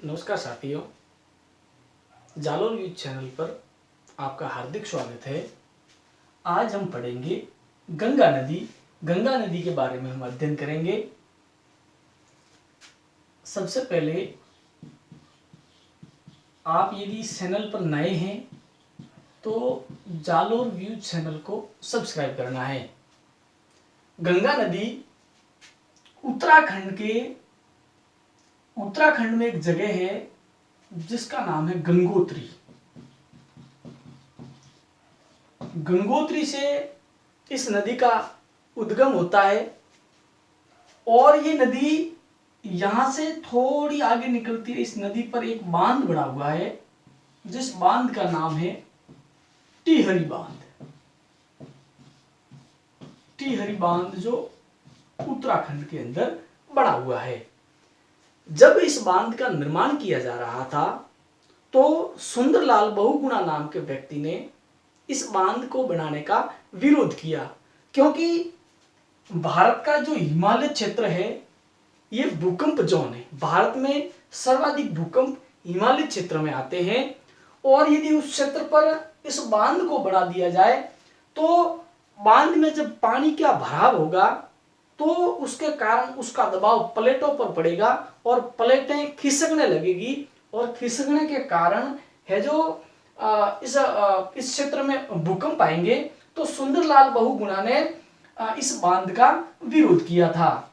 नमस्कार साथियों, Jalore news channel पर आपका हार्दिक स्वागत है। आज हम पढ़ेंगे गंगा नदी के बारे में हम अध्ययन करेंगे। सबसे पहले आप यदि इस चैनल पर नए हैं तो जालोर व्यूज चैनल को सब्सक्राइब करना है। गंगा नदी उत्तराखंड में एक जगह है जिसका नाम है गंगोत्री। गंगोत्री से इस नदी का उद्गम होता है और ये नदी यहां से थोड़ी आगे निकलती है। इस नदी पर एक बांध बना हुआ है जिस बांध का नाम है टिहरी बांध। टिहरी बांध जो उत्तराखंड के अंदर बना हुआ है। जब इस बांध का निर्माण किया जा रहा था तो सुंदरलाल बहुगुणा नाम के व्यक्ति ने इस बांध को बनाने का विरोध किया, क्योंकि भारत का जो हिमालय क्षेत्र है ये भूकंप जोन है। भारत में सर्वाधिक भूकंप हिमालय क्षेत्र में आते हैं और यदि उस क्षेत्र पर इस बांध को बढ़ा दिया जाए तो बांध में जब पानी का भराव होगा तो उसके कारण उसका दबाव प्लेटों पर पड़ेगा और प्लेटें खिसकने लगेगी और खिसकने के कारण है जो इस क्षेत्र में भूकंप आएंगे। तो सुंदरलाल बहुगुणा ने इस बांध का विरोध किया था।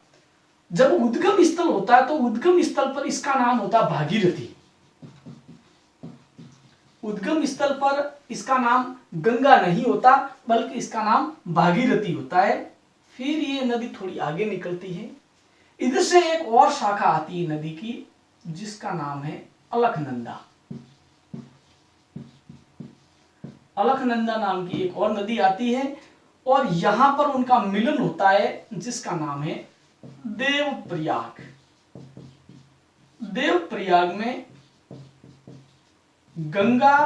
जब उद्गम स्थल होता है तो उद्गम स्थल पर इसका नाम होता है भागीरथी। उद्गम स्थल पर इसका नाम गंगा नहीं होता बल्कि इसका नाम भागीरथी होता है। फिर ये नदी थोड़ी आगे निकलती है। इधर से एक और शाखा आती है नदी की जिसका नाम है अलकनंदा। अलकनंदा नाम की एक और नदी आती है और यहां पर उनका मिलन होता है जिसका नाम है देवप्रयाग। देवप्रयाग में गंगा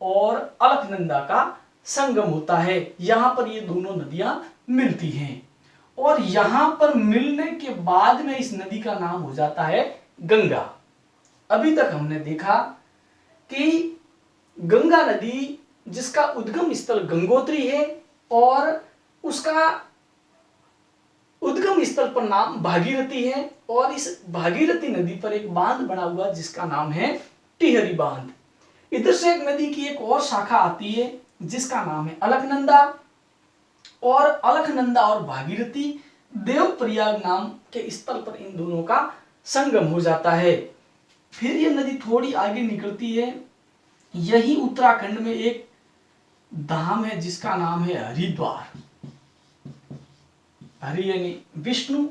और अलकनंदा का संगम होता है। यहां पर ये दोनों नदियां मिलती हैं और यहां पर मिलने के बाद में इस नदी का नाम हो जाता है गंगा। अभी तक हमने देखा कि गंगा नदी जिसका उद्गम स्थल गंगोत्री है और उसका उद्गम स्थल पर नाम भागीरथी है और इस भागीरथी नदी पर एक बांध बना हुआ जिसका नाम है टिहरी बांध। इधर से एक नदी की एक और शाखा आती है जिसका नाम है अलकनंदा और अलकनंदा और भागीरथी देवप्रयाग नाम के स्थल पर इन दोनों का संगम हो जाता है। फिर ये नदी थोड़ी आगे निकलती है। यही उत्तराखंड में एक धाम है जिसका नाम है हरिद्वार। हरि यानी विष्णु,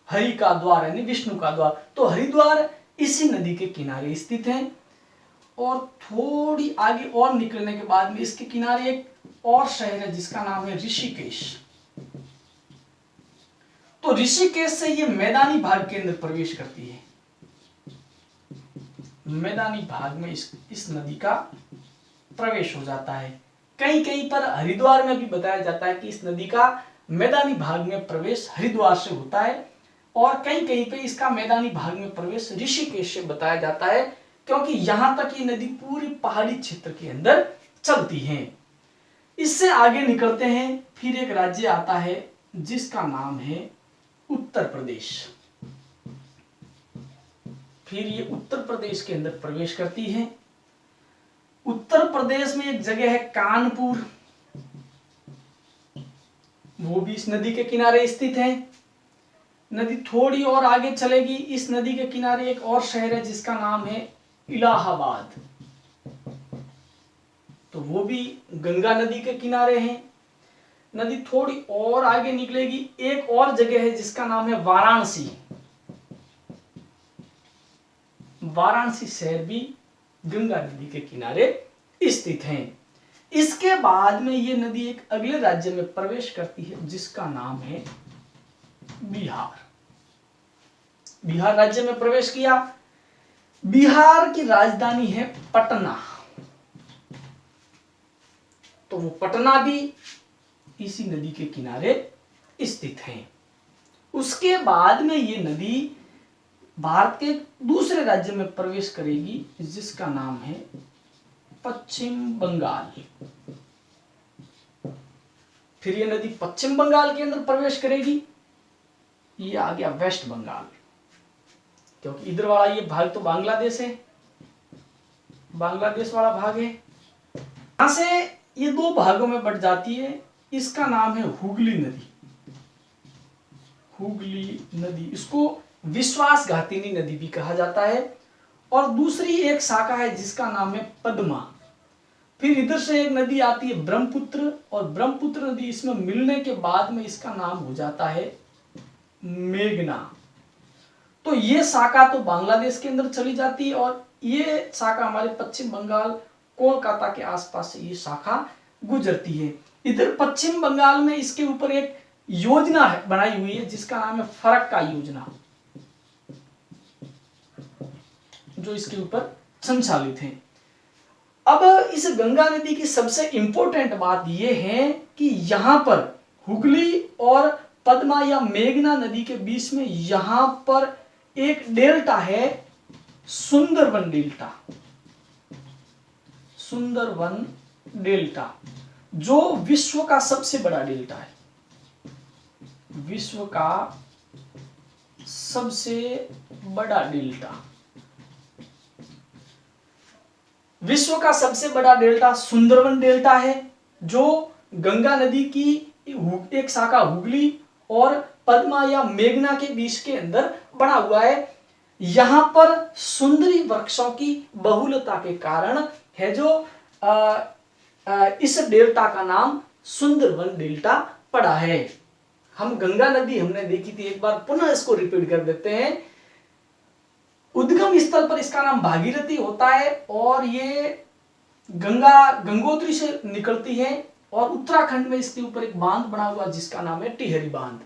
हरि का द्वार यानी विष्णु का द्वार। तो हरिद्वार इसी नदी के किनारे स्थित है और थोड़ी आगे और निकलने के बाद में इसके किनारे एक और शहर है जिसका नाम है ऋषिकेश। तो ऋषिकेश से ये मैदानी भाग के अंदर प्रवेश करती है। मैदानी भाग में इस नदी का प्रवेश हो जाता है। कहीं कहीं पर हरिद्वार में भी बताया जाता है कि इस नदी का मैदानी भाग में प्रवेश हरिद्वार से होता है और कहीं कहीं पे इसका मैदानी भाग में प्रवेश ऋषिकेश से बताया जाता है, क्योंकि यहां तक ये नदी पूरी पहाड़ी क्षेत्र के अंदर चलती है। इससे आगे निकलते हैं। फिर एक राज्य आता है जिसका नाम है उत्तर प्रदेश। फिर ये उत्तर प्रदेश के अंदर प्रवेश करती है। उत्तर प्रदेश में एक जगह है कानपुर, वो भी इस नदी के किनारे स्थित है। नदी थोड़ी और आगे चलेगी। इस नदी के किनारे एक और शहर है जिसका नाम है इलाहाबाद, तो वो भी गंगा नदी के किनारे है। नदी थोड़ी और आगे निकलेगी। एक और जगह है जिसका नाम है वाराणसी। वाराणसी शहर भी गंगा नदी के किनारे स्थित है। इसके बाद में ये नदी एक अगले राज्य में प्रवेश करती है जिसका नाम है बिहार। बिहार राज्य में प्रवेश किया। बिहार की राजधानी है पटना, तो वो पटना भी इसी नदी के किनारे स्थित है। उसके बाद में ये नदी भारत के दूसरे राज्य में प्रवेश करेगी जिसका नाम है पश्चिम बंगाल। फिर ये नदी पश्चिम बंगाल के अंदर प्रवेश करेगी, ये आ गया वेस्ट बंगाल, क्योंकि इधर वाला ये भाग तो बांग्लादेश है, बांग्लादेश वाला भाग है। यहां से ये दो भागों में बट जाती है, इसका नाम है हुगली नदी। हुगली नदी, इसको विश्वासघातिनी नदी भी कहा जाता है। और दूसरी एक शाखा है जिसका नाम है पद्मा। फिर इधर से एक नदी आती है ब्रह्मपुत्र, और ब्रह्मपुत्र नदी इसमें मिलने के बाद में इसका नाम हो जाता है मेघना। तो ये शाखा तो बांग्लादेश के अंदर चली जाती है, और ये शाखा हमारे पश्चिम बंगाल कोलकाता के आसपास से ये शाखा गुजरती है। इधर पश्चिम बंगाल में इसके ऊपर एक योजना है बनाई हुई है जिसका नाम है फरक्का योजना, जो इसके ऊपर संचालित है। अब इस गंगा नदी की सबसे इंपॉर्टेंट बात यह है कि यहां पर हुगली और पद्मा या मेघना नदी के बीच में यहां पर एक डेल्टा है, सुंदरवन डेल्टा। सुंदरवन डेल्टा जो विश्व का सबसे बड़ा डेल्टा है, विश्व का सबसे बड़ा डेल्टा। विश्व का सबसे बड़ा डेल्टा सुंदरवन डेल्टा है, जो गंगा नदी की एक शाखा हुगली और पद्मा या मेघना के बीच के अंदर बना हुआ है। यहां पर सुंदरी वृक्षों की बहुलता के कारण है जो इस डेल्टा का नाम सुंदरवन डेल्टा पड़ा है। हम गंगा नदी हमने देखी थी, एक बार पुनः इसको रिपीट कर देते हैं। उद्गम स्थल पर इसका नाम भागीरथी होता है, और ये गंगोत्री से निकलती है, और उत्तराखंड में इसके ऊपर एक बांध बना हुआ जिसका नाम है टिहरी बांध।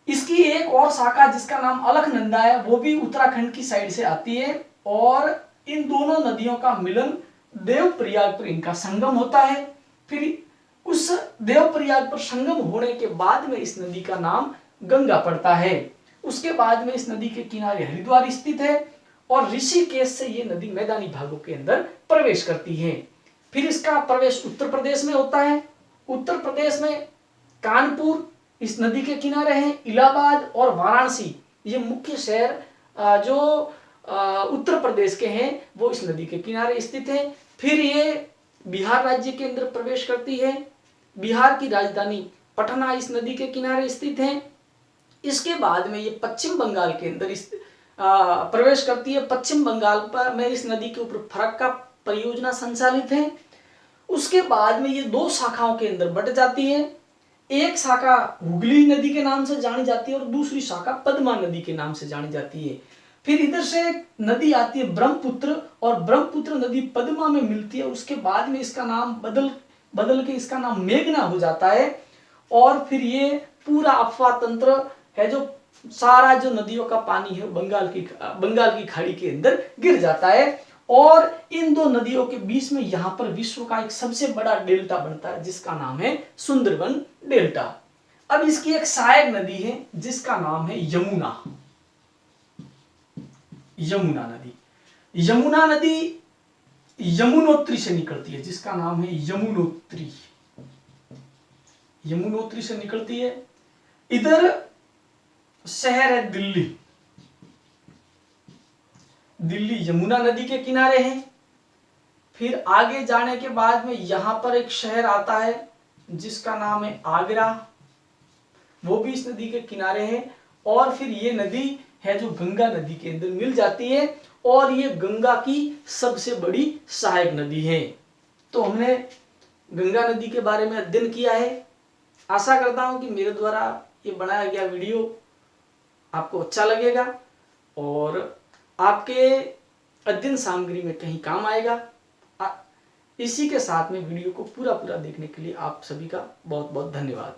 इसकी एक और शाखा जिसका नाम अलकनंदा है, वो भी उत्तराखंड की साइड से आती है, और इन दोनों नदियों का मिलन देवप्रयाग पर इनका संगम होता है। फिर उस देवप्रयाग पर संगम होने के बाद में इस नदी का नाम गंगा पड़ता है। उसके बाद में इस नदी के किनारे हरिद्वार स्थित है, और ऋषिकेश से ये नदी मैदानी भागों के अंदर प्रवेश करती है। फिर इसका प्रवेश उत्तर प्रदेश में होता है। उत्तर प्रदेश में कानपुर इस नदी के किनारे हैं, इलाहाबाद और वाराणसी ये मुख्य शहर जो उत्तर प्रदेश के हैं वो इस नदी के किनारे स्थित हैं। फिर ये बिहार राज्य के अंदर प्रवेश करती है। बिहार की राजधानी पटना इस नदी के किनारे स्थित है। इसके बाद में ये पश्चिम बंगाल के अंदर प्रवेश करती है। पश्चिम बंगाल पर में इस नदी के ऊपर फरक्का परियोजना संचालित है। उसके बाद में ये दो शाखाओं के अंदर बट जाती है। एक शाखा हुगली नदी के नाम से जानी जाती है और दूसरी शाखा पद्मा नदी के नाम से जानी जाती है। फिर इधर से एक नदी आती है ब्रह्मपुत्र, और ब्रह्मपुत्र नदी पद्मा में मिलती है। उसके बाद में इसका नाम बदल के इसका नाम मेघना हो जाता है, और फिर ये पूरा अफवाह तंत्र है जो सारा जो नदियों का पानी है बंगाल की खाड़ी के अंदर गिर जाता है, और इन दो नदियों के बीच में यहां पर विश्व का एक सबसे बड़ा डेल्टा बनता है जिसका नाम है सुंदरवन डेल्टा। अब इसकी एक सहायक नदी है जिसका नाम है यमुना। यमुना नदी, यमुना नदी यमुनोत्री से निकलती है जिसका नाम है यमुनोत्री। यमुनोत्री से निकलती है। इधर शहर है दिल्ली। दिल्ली यमुना नदी के किनारे है। फिर आगे जाने के बाद में यहां पर एक शहर आता है जिसका नाम है आगरा, वो भी इस नदी के किनारे है। और फिर ये नदी है जो गंगा नदी के अंदर मिल जाती है, और ये गंगा की सबसे बड़ी सहायक नदी है। तो हमने गंगा नदी के बारे में अध्ययन किया है। आशा करता हूं कि मेरे द्वारा ये बनाया गया वीडियो आपको अच्छा लगेगा और आपके अध्ययन सामग्री में कहीं काम आएगा। इसी के साथ में वीडियो को पूरा देखने के लिए आप सभी का बहुत बहुत धन्यवाद।